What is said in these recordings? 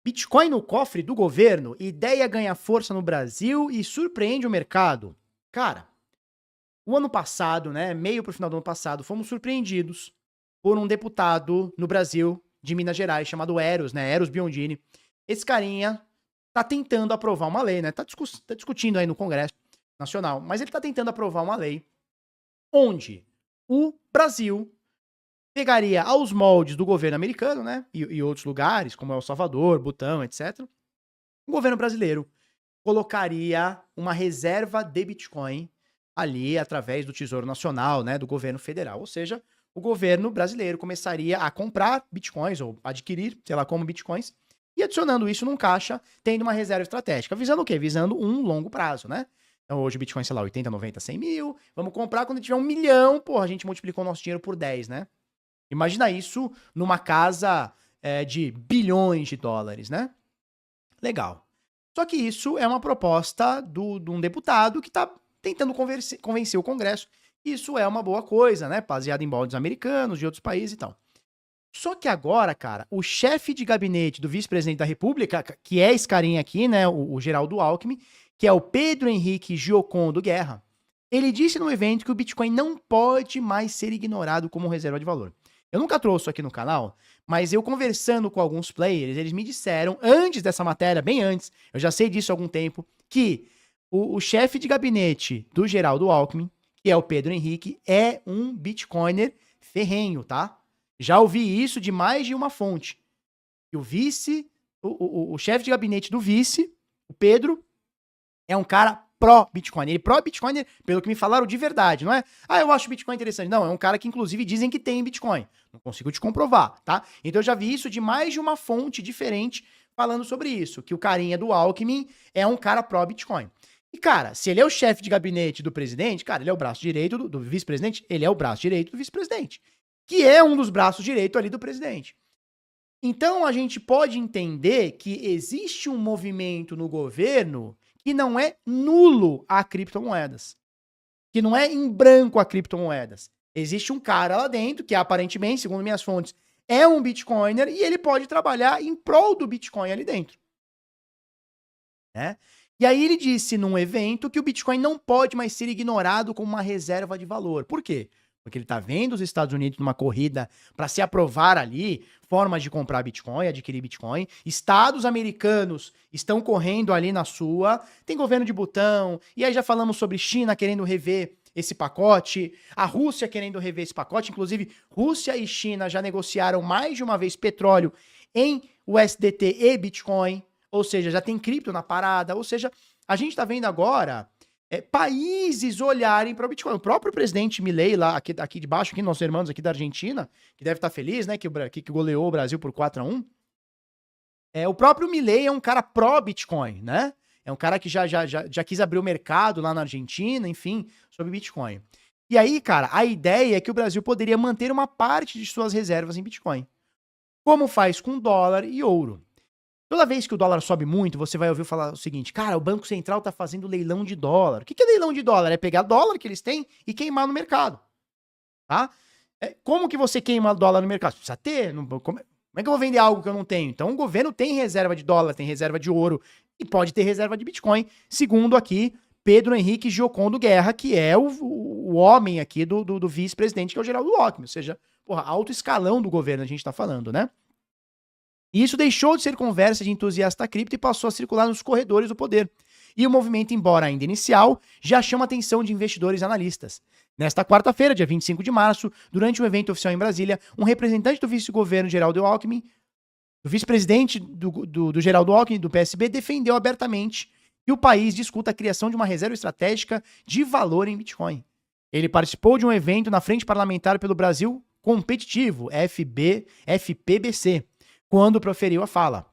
Bitcoin no cofre do governo, ideia ganha força no Brasil e surpreende o mercado. Cara, o ano passado, né, meio pro final do ano passado, fomos surpreendidos por um deputado no Brasil, de Minas Gerais, chamado Eros, né, Eros Biondini. Esse carinha tá tentando aprovar uma lei, né, tá discutindo aí no Congresso Nacional, mas ele tá tentando aprovar uma lei onde o Brasil pegaria aos moldes do governo americano, né, e outros lugares, como El Salvador, Butão, etc., o governo brasileiro colocaria uma reserva de Bitcoin ali através do Tesouro Nacional, né, do governo federal. Ou seja, o governo brasileiro começaria a comprar Bitcoins ou adquirir, sei lá como, Bitcoins e adicionando isso num caixa, tendo uma reserva estratégica. Visando o quê? Visando um longo prazo, né? Então hoje o Bitcoin, sei lá, 80, 90, 100 mil. Vamos comprar quando tiver 1 milhão. Porra, a gente multiplicou o nosso dinheiro por 10, né? Imagina isso numa casa de bilhões de dólares, né? Legal. Só que isso é uma proposta de um deputado que está tentando convencer o Congresso. Isso é uma boa coisa, né? Baseado em moldes americanos, de outros países e tal. Só que agora, cara, o chefe de gabinete do vice-presidente da República, que é esse carinha aqui, né? O Geraldo Alckmin, que é o Pedro Henrique Giocondo Guerra, ele disse no evento que o Bitcoin não pode mais ser ignorado como reserva de valor. Eu nunca trouxe isso aqui no canal, mas eu conversando com alguns players, eles me disseram, antes dessa matéria, bem antes, eu já sei disso há algum tempo, que o chefe de gabinete do Geraldo Alckmin, que é o Pedro Henrique, é um Bitcoiner ferrenho, tá? Já ouvi isso de mais de uma fonte. E o vice, o chefe de gabinete do vice, o Pedro, é um cara pró-Bitcoin. Ele pró-Bitcoin, pelo que me falaram, de verdade, não é? Ah, eu acho Bitcoin interessante. Não, é um cara que, inclusive, dizem que tem Bitcoin. Não consigo te comprovar, tá? Então eu já vi isso de mais de uma fonte diferente falando sobre isso, que o carinha do Alckmin é um cara pró-Bitcoin. E, cara, se ele é o chefe de gabinete do presidente, cara, ele é o braço direito do vice-presidente, ele é o braço direito do vice-presidente, que é um dos braços direitos ali do presidente. Então a gente pode entender que existe um movimento no governo que não é nulo a criptomoedas, que não é em branco a criptomoedas. Existe um cara lá dentro que aparentemente, segundo minhas fontes, é um Bitcoiner e ele pode trabalhar em prol do Bitcoin ali dentro, né? E aí ele disse num evento que o Bitcoin não pode mais ser ignorado como uma reserva de valor. Por quê? Porque ele está vendo os Estados Unidos numa corrida para se aprovar ali formas de comprar Bitcoin, adquirir Bitcoin. Estados americanos estão correndo ali na sua. Tem governo de Butão. E aí já falamos sobre China querendo rever esse pacote. A Rússia querendo rever esse pacote. Inclusive, Rússia e China já negociaram mais de uma vez petróleo em USDT e Bitcoin. Ou seja, já tem cripto na parada. Ou seja, a gente está vendo agora países olharem para o Bitcoin. O próprio presidente Milei, lá aqui de baixo, aqui, nossos irmãos aqui da Argentina, que deve estar feliz, né, que goleou o Brasil por 4-1. O próprio Milei é um cara pró-Bitcoin, né? É um cara que já quis abrir o mercado lá na Argentina, enfim, sobre Bitcoin. E aí, cara, a ideia é que o Brasil poderia manter uma parte de suas reservas em Bitcoin, como faz com dólar e ouro. Toda vez que o dólar sobe muito, você vai ouvir falar o seguinte, cara, o Banco Central tá fazendo leilão de dólar. O que é leilão de dólar? É pegar dólar que eles têm e queimar no mercado, tá? Como que você queima dólar no mercado? Você precisa ter. Como é que eu vou vender algo que eu não tenho? Então o governo tem reserva de dólar, tem reserva de ouro e pode ter reserva de Bitcoin, segundo aqui Pedro Henrique Giocondo Guerra, que é o homem aqui do vice-presidente, que é o Geraldo Alckmin. Ou seja, porra, alto escalão do governo a gente tá falando, né? E isso deixou de ser conversa de entusiasta cripto e passou a circular nos corredores do poder. E o movimento, embora ainda inicial, já chama a atenção de investidores e analistas. Nesta quarta-feira, dia 25 de março, durante um evento oficial em Brasília, um representante do vice-governo Geraldo Alckmin, do vice-presidente do Geraldo Alckmin, do PSB, defendeu abertamente que o país discuta a criação de uma reserva estratégica de valor em Bitcoin. Ele participou de um evento na Frente Parlamentar pelo Brasil Competitivo, FPBC, quando proferiu a fala.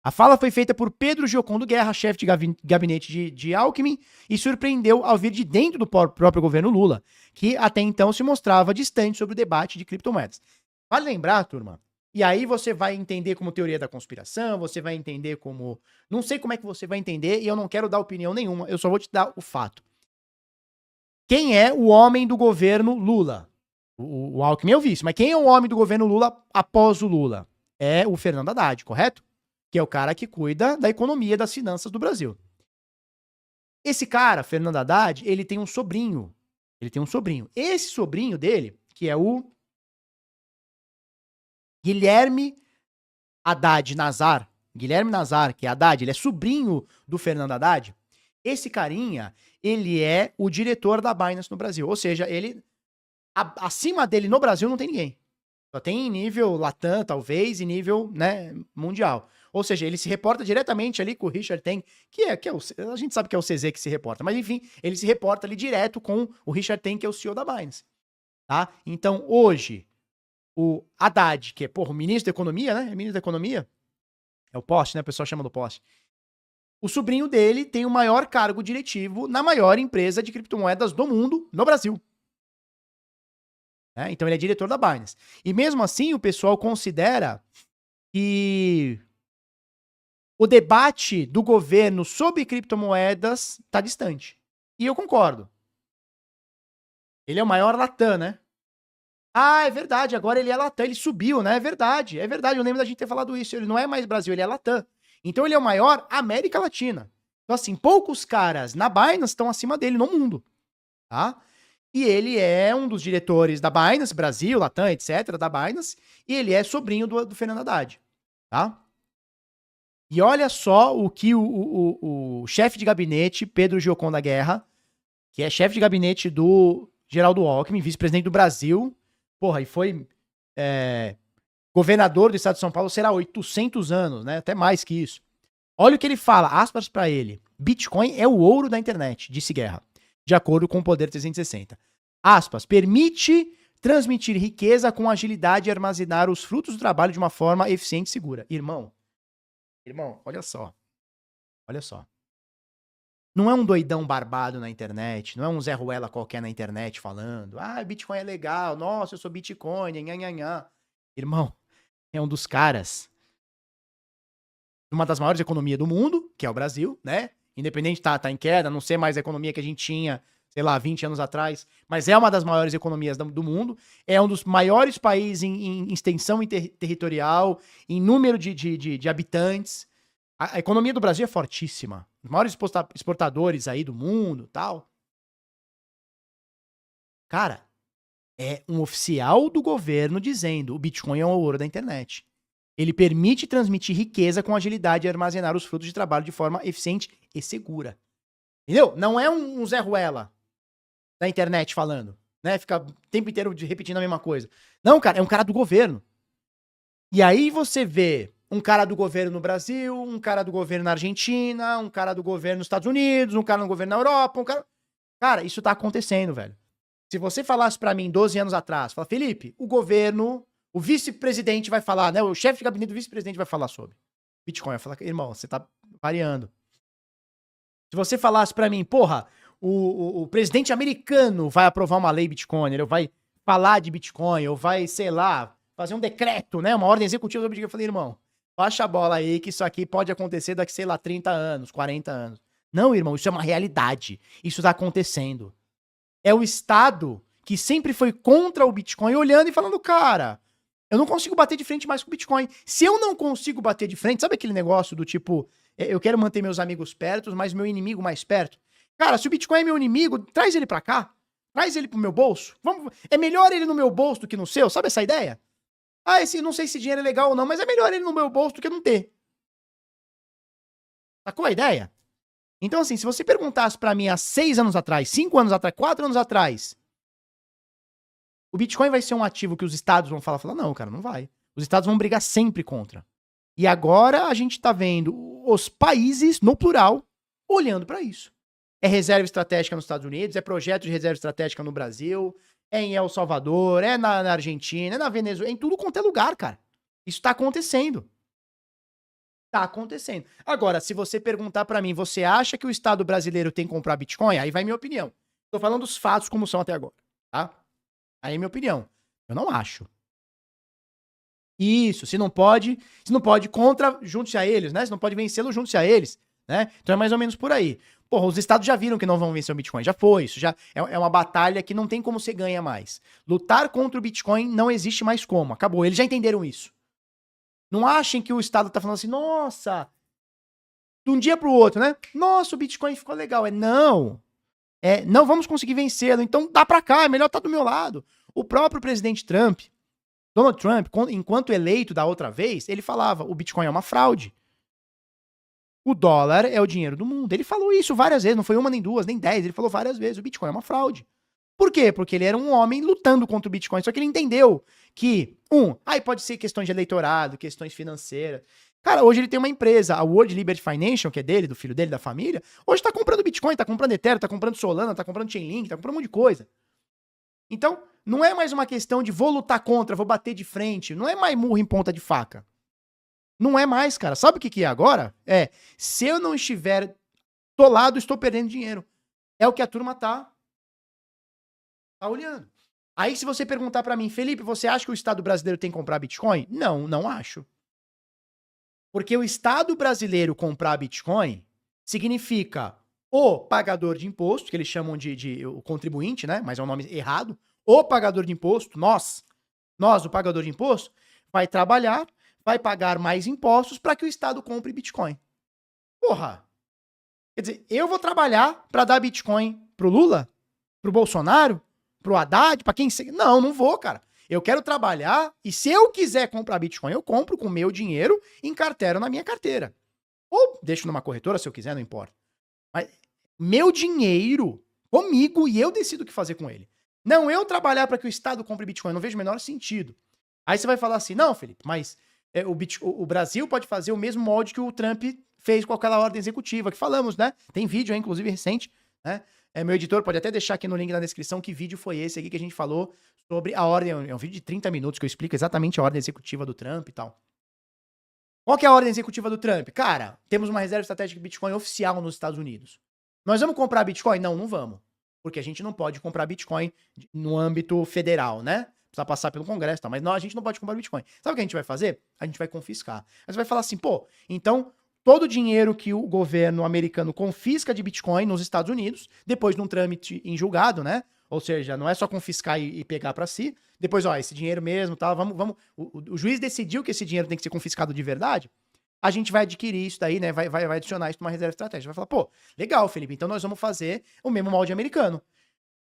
A fala foi feita por Pedro Giocondo Guerra, chefe de gabinete de Alckmin, e surpreendeu ao vir de dentro do próprio governo Lula, que até então se mostrava distante sobre o debate de criptomoedas. Vale lembrar, turma, e aí você vai entender como teoria da conspiração, você vai entender como... Não sei como é que você vai entender, e eu não quero dar opinião nenhuma, eu só vou te dar o fato. Quem é o homem do governo Lula? O Alckmin é o vice, mas quem é o homem do governo Lula após o Lula? É o Fernando Haddad, correto? que é o cara que cuida da economia, das finanças do Brasil. Esse cara, Fernando Haddad, ele tem um sobrinho. Ele tem um sobrinho. Esse sobrinho dele, que é o Guilherme Haddad Nazar, Guilherme Nazar, que é Haddad, ele é sobrinho do Fernando Haddad. Esse carinha, ele é o diretor da Binance no Brasil. Ou seja, ele acima dele no Brasil não tem ninguém. Só tem em nível Latam, talvez, e nível, né, mundial. Ou seja, ele se reporta diretamente ali com o Richard Teng, a gente sabe que é o CZ que se reporta, mas enfim, ele se reporta ali direto com o Richard Teng, que é o CEO da Binance. Tá? Então, hoje, o Haddad, que é, porra, o ministro da Economia, né? É ministro da Economia. É o Poste, né? O pessoal chama do Poste. O sobrinho dele tem o maior cargo diretivo na maior empresa de criptomoedas do mundo, no Brasil. Então ele é diretor da Binance. E mesmo assim, o pessoal considera que o debate do governo sobre criptomoedas está distante. E eu concordo. Ele é o maior Latam, né? Ah, é verdade, agora ele é Latam, ele subiu, né? É verdade, eu lembro da gente ter falado isso. Ele não é mais Brasil, ele é Latam. Então ele é o maior América Latina. Então assim, poucos caras na Binance estão acima dele no mundo, tá? E ele é um dos diretores da Binance, Brasil, Latam, etc, da Binance, e ele é sobrinho do Fernando Haddad, tá? E olha só o que o chefe de gabinete, Pedro Gioconda Guerra, que é chefe de gabinete do Geraldo Alckmin, vice-presidente do Brasil, porra, e foi governador do estado de São Paulo, será 800 anos, né? Até mais que isso. Olha o que ele fala, aspas pra ele. Bitcoin é o ouro da internet, disse Guerra, de acordo com o Poder 360. Aspas, permite transmitir riqueza com agilidade e armazenar os frutos do trabalho de uma forma eficiente e segura. Irmão, olha só. Olha só. Não é um doidão barbado na internet, não é um Zé Ruela qualquer na internet falando, Bitcoin é legal, nossa, eu sou Bitcoin, nhanhanhã. Irmão, é um dos caras de uma das maiores economias do mundo, que é o Brasil, né? Independente tá em queda, não ser mais a economia que a gente tinha, sei lá, 20 anos atrás, mas é uma das maiores economias do mundo, é um dos maiores países em extensão territorial, em número de habitantes. A economia do Brasil é fortíssima. Os maiores exportadores aí do mundo, tal. Cara, é um oficial do governo dizendo o Bitcoin é o ouro da internet. Ele permite transmitir riqueza com agilidade e armazenar os frutos de trabalho de forma eficiente e segura. Entendeu? Não é um Zé Ruela da internet falando, né? Fica o tempo inteiro repetindo a mesma coisa. Não, cara, é um cara do governo. E aí você vê um cara do governo no Brasil, um cara do governo na Argentina, um cara do governo nos Estados Unidos, um cara do governo na Europa, um cara... Cara, isso tá acontecendo, velho. Se você falasse pra mim 12 anos atrás, fala, Felipe, o governo, o vice-presidente vai falar, né? O chefe de gabinete do vice-presidente vai falar sobre Bitcoin. Eu falo, irmão, você tá variando. Se você falasse pra mim, porra, o presidente americano vai aprovar uma lei Bitcoin, ele vai falar de Bitcoin, ou vai, sei lá, fazer um decreto, né? Uma ordem executiva sobre Bitcoin. Eu falei, irmão, baixa a bola aí que isso aqui pode acontecer daqui, sei lá, 30 anos, 40 anos. Não, irmão, isso é uma realidade. Isso tá acontecendo. É o Estado que sempre foi contra o Bitcoin olhando e falando, cara, eu não consigo bater de frente mais com o Bitcoin. Se eu não consigo bater de frente, sabe aquele negócio do tipo, eu quero manter meus amigos perto, mas meu inimigo mais perto? Cara, se o Bitcoin é meu inimigo, traz ele pra cá. Traz ele pro meu bolso. É melhor ele no meu bolso do que no seu, sabe essa ideia? Não sei se dinheiro é legal ou não, mas é melhor ele no meu bolso do que não ter. Sacou a ideia? Então, assim, se você perguntasse pra mim há 6 anos atrás, 5 anos atrás, 4 anos atrás, o Bitcoin vai ser um ativo que os estados vão falar, não, cara, não vai. Os estados vão brigar sempre contra. E agora a gente tá vendo os países, no plural, olhando pra isso. É reserva estratégica nos Estados Unidos, é projeto de reserva estratégica no Brasil, é em El Salvador, é na Argentina, é na Venezuela, é em tudo quanto é lugar, cara. Isso tá acontecendo. Tá acontecendo. Agora, se você perguntar pra mim, você acha que o Estado brasileiro tem que comprar Bitcoin? Aí vai minha opinião. Tô falando dos fatos como são até agora, tá? Aí é minha opinião. Eu não acho. Isso, se não pode contra, junte-se a eles, né? Se não pode vencê-lo, junte-se a eles, né? Então é mais ou menos por aí. Porra, os estados já viram que não vão vencer o Bitcoin, já foi, isso já é uma batalha que não tem como você ganha mais. Lutar contra o Bitcoin não existe mais como, acabou, eles já entenderam isso. Não achem que o Estado tá falando assim, nossa, de um dia pro outro, né? Nossa, o Bitcoin ficou legal. Não. Não vamos conseguir vencê-lo, então dá pra cá, é melhor estar do meu lado. O próprio presidente Trump, Donald Trump, enquanto eleito da outra vez, ele falava, o Bitcoin é uma fraude. O dólar é o dinheiro do mundo. Ele falou isso várias vezes, não foi uma, nem duas, nem 10, ele falou várias vezes, o Bitcoin é uma fraude. Por quê? Porque ele era um homem lutando contra o Bitcoin, só que ele entendeu que, aí pode ser questões de eleitorado, questões financeiras. Cara, hoje ele tem uma empresa, a World Liberty Financial, que é dele, do filho dele, da família, hoje tá comprando Bitcoin, tá comprando Ethereum, tá comprando Solana, tá comprando Chainlink, tá comprando um monte de coisa. Então, não é mais uma questão de vou lutar contra, vou bater de frente, não é mais murro em ponta de faca. Não é mais, cara. Sabe o que é agora? Se eu não estiver do lado, estou perdendo dinheiro. É o que a turma tá olhando. Aí se você perguntar pra mim, Felipe, você acha que o Estado brasileiro tem que comprar Bitcoin? Não, não acho. Porque o Estado brasileiro comprar Bitcoin significa o pagador de imposto, que eles chamam de o contribuinte, né? Mas é um nome errado. O pagador de imposto, nós, o pagador de imposto, vai trabalhar, vai pagar mais impostos para que o Estado compre Bitcoin. Porra! Quer dizer, eu vou trabalhar para dar Bitcoin pro Lula? Pro Bolsonaro? Pro Haddad? Pra quem... Não, não vou, cara. Eu quero trabalhar e se eu quiser comprar Bitcoin, eu compro com o meu dinheiro em carteira na minha carteira. Ou deixo numa corretora se eu quiser, não importa. Mas meu dinheiro comigo e eu decido o que fazer com ele. Não eu trabalhar para que o Estado compre Bitcoin, não vejo o menor sentido. Aí você vai falar assim, não, Felipe, mas o Brasil pode fazer o mesmo molde que o Trump fez com aquela ordem executiva, que falamos, né? Tem vídeo aí, inclusive, recente, né? Meu editor pode até deixar aqui no link na descrição que vídeo foi esse aqui que a gente falou sobre a ordem. É um vídeo de 30 minutos que eu explico exatamente a ordem executiva do Trump e tal. Qual que é a ordem executiva do Trump? Cara, temos uma reserva estratégica de Bitcoin oficial nos Estados Unidos. Nós vamos comprar Bitcoin? Não, não vamos. Porque a gente não pode comprar Bitcoin no âmbito federal, né? Precisa passar pelo Congresso e tal. Mas não, a gente não pode comprar Bitcoin. Sabe o que a gente vai fazer? A gente vai confiscar. Aí você vai falar assim, pô, então todo o dinheiro que o governo americano confisca de Bitcoin nos Estados Unidos, depois de um trâmite em julgado, né? Ou seja, não é só confiscar e pegar para si. Depois, esse dinheiro mesmo, tal, vamos. O juiz decidiu que esse dinheiro tem que ser confiscado de verdade. A gente vai adquirir isso daí, né? Vai adicionar isso numa reserva estratégica. Vai falar, pô, legal, Felipe, então nós vamos fazer o mesmo molde americano.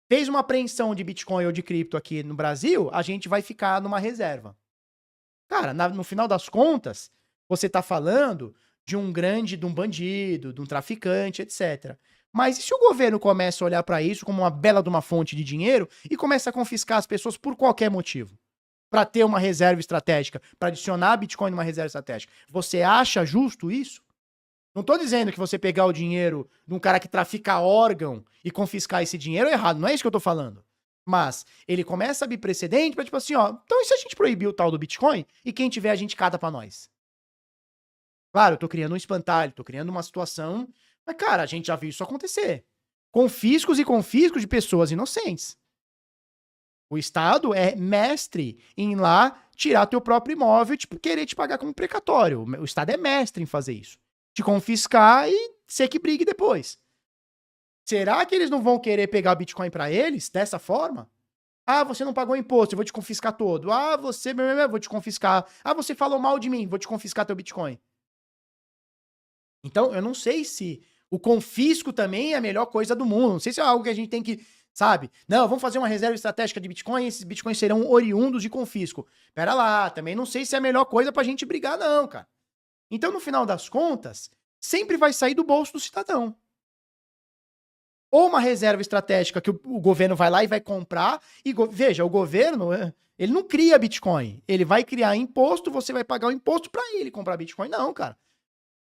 Fez uma apreensão de Bitcoin ou de cripto aqui no Brasil, a gente vai ficar numa reserva. Cara, no final das contas, você tá falando de um bandido, de um traficante, etc. Mas e se o governo começa a olhar para isso como uma bela de uma fonte de dinheiro e começa a confiscar as pessoas por qualquer motivo? Para ter uma reserva estratégica, para adicionar Bitcoin numa reserva estratégica. Você acha justo isso? Não tô dizendo que você pegar o dinheiro de um cara que trafica órgão e confiscar esse dinheiro é errado, não é isso que eu tô falando. Mas ele começa a abrir precedente pra tipo assim, então e se a gente proibir o tal do Bitcoin e quem tiver a gente cata pra nós? Claro, eu tô criando um espantalho, tô criando uma situação, mas cara, a gente já viu isso acontecer. Confiscos e confiscos de pessoas inocentes. O Estado é mestre em lá tirar teu próprio imóvel e querer te pagar como precatório. O Estado é mestre em fazer isso. Te confiscar e ser que brigue depois. Será que eles não vão querer pegar o Bitcoin para eles dessa forma? Ah, você não pagou imposto, eu vou te confiscar todo. Ah, você, vou te confiscar. Ah, você falou mal de mim, vou te confiscar teu Bitcoin. Então, eu não sei se o confisco também é a melhor coisa do mundo. Não sei se é algo que a gente tem que, sabe? Não, vamos fazer uma reserva estratégica de Bitcoin e esses Bitcoins serão oriundos de confisco. Pera lá, também não sei se é a melhor coisa pra gente brigar, não, cara. Então, no final das contas, sempre vai sair do bolso do cidadão. Ou uma reserva estratégica que o governo vai lá e vai comprar. E veja, o governo, ele não cria Bitcoin. Ele vai criar imposto, você vai pagar o imposto para ele comprar Bitcoin. Não, cara.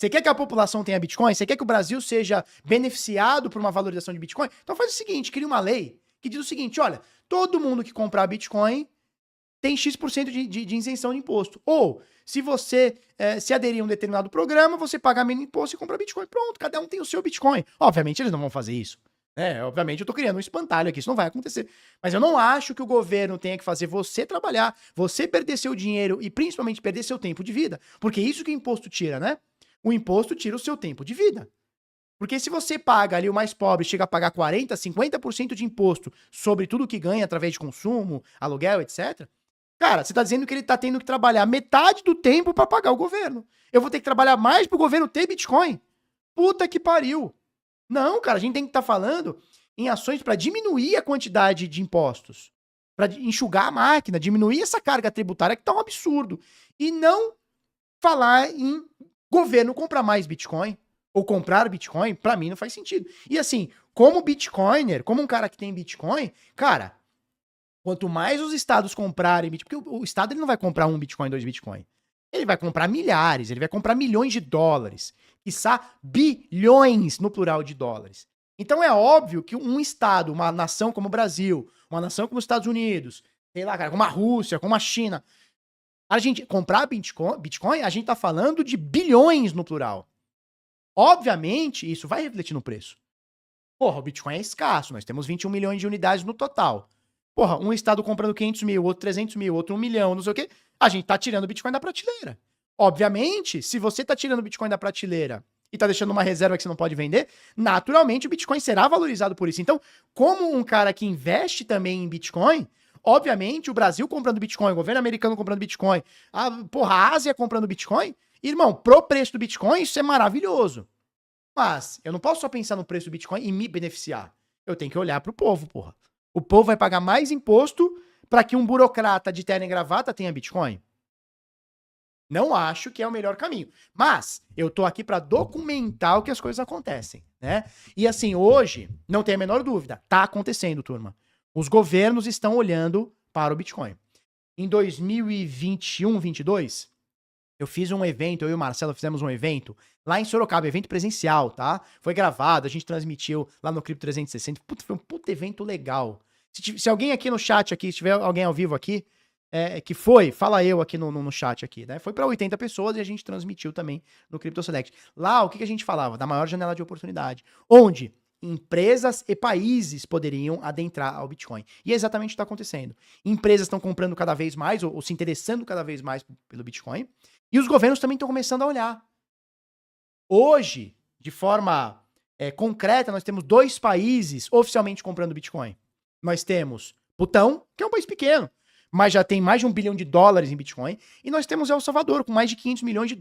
Você quer que a população tenha Bitcoin? Você quer que o Brasil seja beneficiado por uma valorização de Bitcoin? Então faz o seguinte, cria uma lei que diz o seguinte, olha, todo mundo que comprar Bitcoin tem X% de isenção de imposto. Ou, se você se aderir a um determinado programa, você paga menos imposto e compra Bitcoin. Pronto, cada um tem o seu Bitcoin. Obviamente, eles não vão fazer isso. Obviamente, eu tô criando um espantalho aqui, isso não vai acontecer. Mas eu não acho que o governo tenha que fazer você trabalhar, você perder seu dinheiro e principalmente perder seu tempo de vida. Porque é isso que o imposto tira, né? O imposto tira o seu tempo de vida. Porque se você paga ali o mais pobre, chega a pagar 40%, 50% de imposto sobre tudo que ganha através de consumo, aluguel, etc., Cara, você tá dizendo que ele tá tendo que trabalhar metade do tempo pra pagar o governo. Eu vou ter que trabalhar mais pro governo ter Bitcoin? Puta que pariu. Não, cara, a gente tem que estar falando em ações pra diminuir a quantidade de impostos, pra enxugar a máquina, diminuir essa carga tributária que tá um absurdo. E não falar em governo comprar mais Bitcoin ou comprar Bitcoin, pra mim não faz sentido. E assim, como Bitcoiner, como um cara que tem Bitcoin, cara, quanto mais os estados comprarem Bitcoin, porque o estado ele não vai comprar um Bitcoin, dois Bitcoin. Ele vai comprar milhares, ele vai comprar milhões de dólares, quiçá bilhões no plural de dólares. Então é óbvio que um estado, uma nação como o Brasil, uma nação como os Estados Unidos, sei lá, cara, como a Rússia, como a China, a gente comprar Bitcoin, a gente tá falando de bilhões no plural. Obviamente, isso vai refletir no preço. Porra, o Bitcoin é escasso, nós temos 21 milhões de unidades no total. Porra, um estado comprando 500 mil, outro 300 mil, outro 1 milhão, não sei o quê, a gente tá tirando o Bitcoin da prateleira. Obviamente, se você tá tirando o Bitcoin da prateleira e tá deixando uma reserva que você não pode vender, naturalmente o Bitcoin será valorizado por isso. Então, como um cara que investe também em Bitcoin, obviamente o Brasil comprando Bitcoin, o governo americano comprando Bitcoin, a Ásia comprando Bitcoin, irmão, pro preço do Bitcoin isso é maravilhoso. Mas eu não posso só pensar no preço do Bitcoin e me beneficiar. Eu tenho que olhar pro povo, porra. O povo vai pagar mais imposto para que um burocrata de terno e gravata tenha Bitcoin? Não acho que é o melhor caminho. Mas eu tô aqui para documentar o que as coisas acontecem, né? E assim, hoje, não tem a menor dúvida, tá acontecendo, turma. Os governos estão olhando para o Bitcoin. Em 2021, 22, eu fiz um evento, eu e o Marcelo fizemos um evento lá em Sorocaba, evento presencial, tá? Foi gravado, a gente transmitiu lá no Cripto 360. Puta, foi um puta evento legal. Se alguém aqui no chat, aqui, se tiver alguém ao vivo aqui, que foi, fala eu aqui no chat aqui, né? Foi para 80 pessoas e a gente transmitiu também no Crypto Select. Lá, o que a gente falava? Da maior janela de oportunidade, onde empresas e países poderiam adentrar ao Bitcoin. E é exatamente o que está acontecendo. Empresas estão comprando cada vez mais, ou se interessando cada vez mais pelo Bitcoin, e os governos também estão começando a olhar. Hoje, de forma concreta, nós temos 2 países oficialmente comprando Bitcoin. Nós temos Butão, que é um país pequeno, mas já tem mais de $1 bilhão em Bitcoin, e nós temos El Salvador, com mais de $500 milhões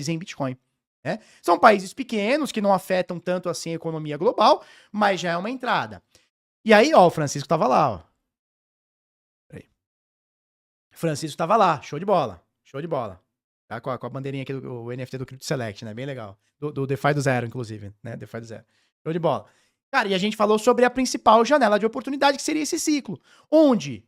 em Bitcoin. Né? São países pequenos, que não afetam tanto assim a economia global, mas já é uma entrada. E aí, ó, o Francisco tava lá, ó. Peraí. Francisco tava lá, show de bola, show de bola. Tá? Com a bandeirinha aqui do NFT do Crypto Select, né? Bem legal. Do DeFi do Zero, inclusive, né? DeFi do Zero. Show de bola. Cara, e a gente falou sobre a principal janela de oportunidade, que seria esse ciclo. Onde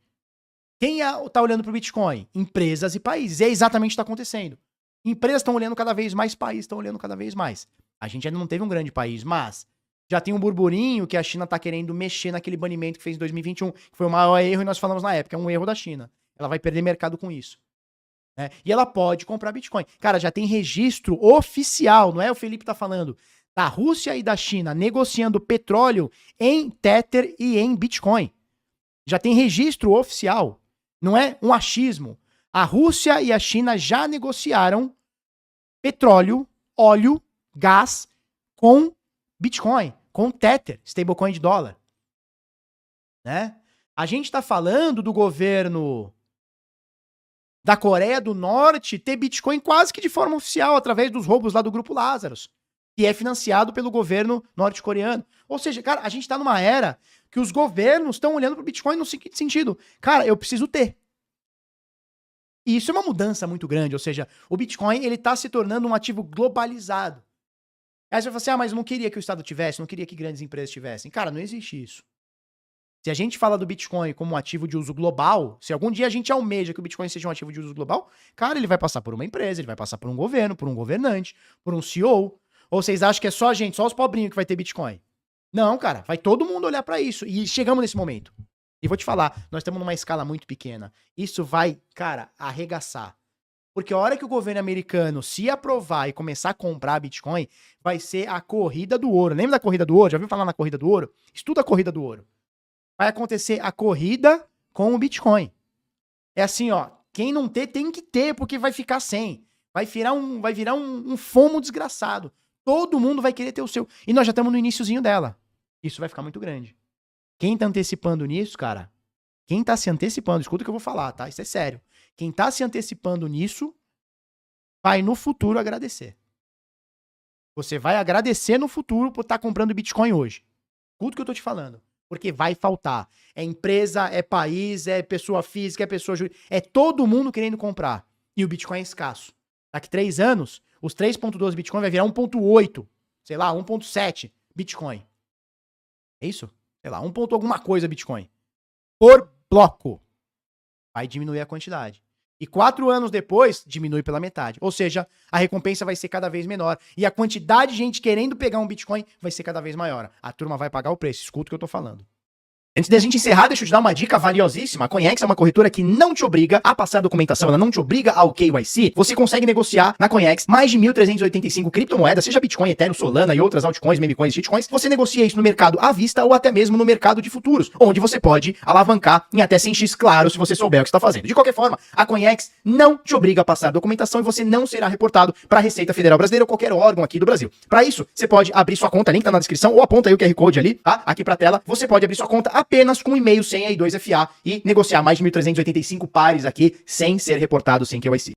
quem tá olhando pro Bitcoin? Empresas e países. E é exatamente o que tá acontecendo. Empresas estão olhando cada vez mais, países estão olhando cada vez mais. A gente ainda não teve um grande país, mas já tem um burburinho que a China tá querendo mexer naquele banimento que fez em 2021, que foi o maior erro e nós falamos na época, é um erro da China. Ela vai perder mercado com isso. Né? E ela pode comprar Bitcoin. Cara, já tem registro oficial, não é o Felipe tá falando, da Rússia e da China negociando petróleo em Tether e em Bitcoin. Já tem registro oficial. Não é um achismo. A Rússia e a China já negociaram petróleo, óleo, gás com Bitcoin, com Tether, stablecoin de dólar. Né? A gente tá falando do governo da Coreia do Norte ter Bitcoin quase que de forma oficial, através dos roubos lá do Grupo Lazarus, que é financiado pelo governo norte-coreano. Ou seja, cara, a gente tá numa era que os governos estão olhando pro Bitcoin no seguinte sentido. Cara, eu preciso ter. E isso é uma mudança muito grande, ou seja, o Bitcoin, ele tá se tornando um ativo globalizado. Aí você vai falar assim, mas eu não queria que o Estado tivesse, não queria que grandes empresas tivessem. Cara, não existe isso. Se a gente fala do Bitcoin como um ativo de uso global, se algum dia a gente almeja que o Bitcoin seja um ativo de uso global, cara, ele vai passar por uma empresa, ele vai passar por um governo, por um governante, por um CEO. Ou vocês acham que é só a gente, só os pobrinhos que vai ter Bitcoin? Não, cara, vai todo mundo olhar pra isso. E chegamos nesse momento. E vou te falar, nós estamos numa escala muito pequena. Isso vai, cara, arregaçar. Porque a hora que o governo americano se aprovar e começar a comprar Bitcoin, vai ser a corrida do ouro. Lembra da corrida do ouro? Já ouviu falar na corrida do ouro? Estuda a corrida do ouro. Vai acontecer a corrida com o Bitcoin. É assim, ó, quem não ter, tem que ter, porque vai ficar sem. Vai virar um fomo desgraçado. Todo mundo vai querer ter o seu. E nós já estamos no iniciozinho dela. Isso vai ficar muito grande. Quem tá antecipando nisso, cara, Quem tá se antecipando, escuta o que eu vou falar, tá? Isso é sério. Quem tá se antecipando nisso, vai no futuro agradecer. Você vai agradecer no futuro por estar comprando Bitcoin hoje. Escuta o que eu tô te falando. Porque vai faltar. É empresa, é país, é pessoa física, é pessoa jurídica. É todo mundo querendo comprar. E o Bitcoin é escasso. Daqui 3 anos, os 3.12 Bitcoin vai virar 1.8. Sei lá, 1.7 Bitcoin. É isso? Sei lá, 1 ponto alguma coisa Bitcoin. Por bloco. Vai diminuir a quantidade. E 4 anos depois, diminui pela metade. Ou seja, a recompensa vai ser cada vez menor. E a quantidade de gente querendo pegar um Bitcoin vai ser cada vez maior. A turma vai pagar o preço. Escuta o que eu tô falando. Antes da gente encerrar, deixa eu te dar uma dica valiosíssima. A CoinEx é uma corretora que não te obriga a passar a documentação, ela não te obriga ao KYC. Você consegue negociar na CoinEx mais de 1.385 criptomoedas, seja Bitcoin, Ethereum, Solana e outras altcoins, memecoins, shitcoins. Você negocia isso no mercado à vista ou até mesmo no mercado de futuros, onde você pode alavancar em até 100x, claro, se você souber o que está fazendo. De qualquer forma, a CoinEx não te obriga a passar a documentação e você não será reportado para a Receita Federal Brasileira ou qualquer órgão aqui do Brasil. Para isso, você pode abrir sua conta, link tá na descrição, ou aponta aí o QR Code ali, tá? Aqui pra tela. Você pode abrir sua conta apenas com um e-mail, senha e 2FA e negociar mais de 1.385 pares aqui sem ser reportado sem KYC.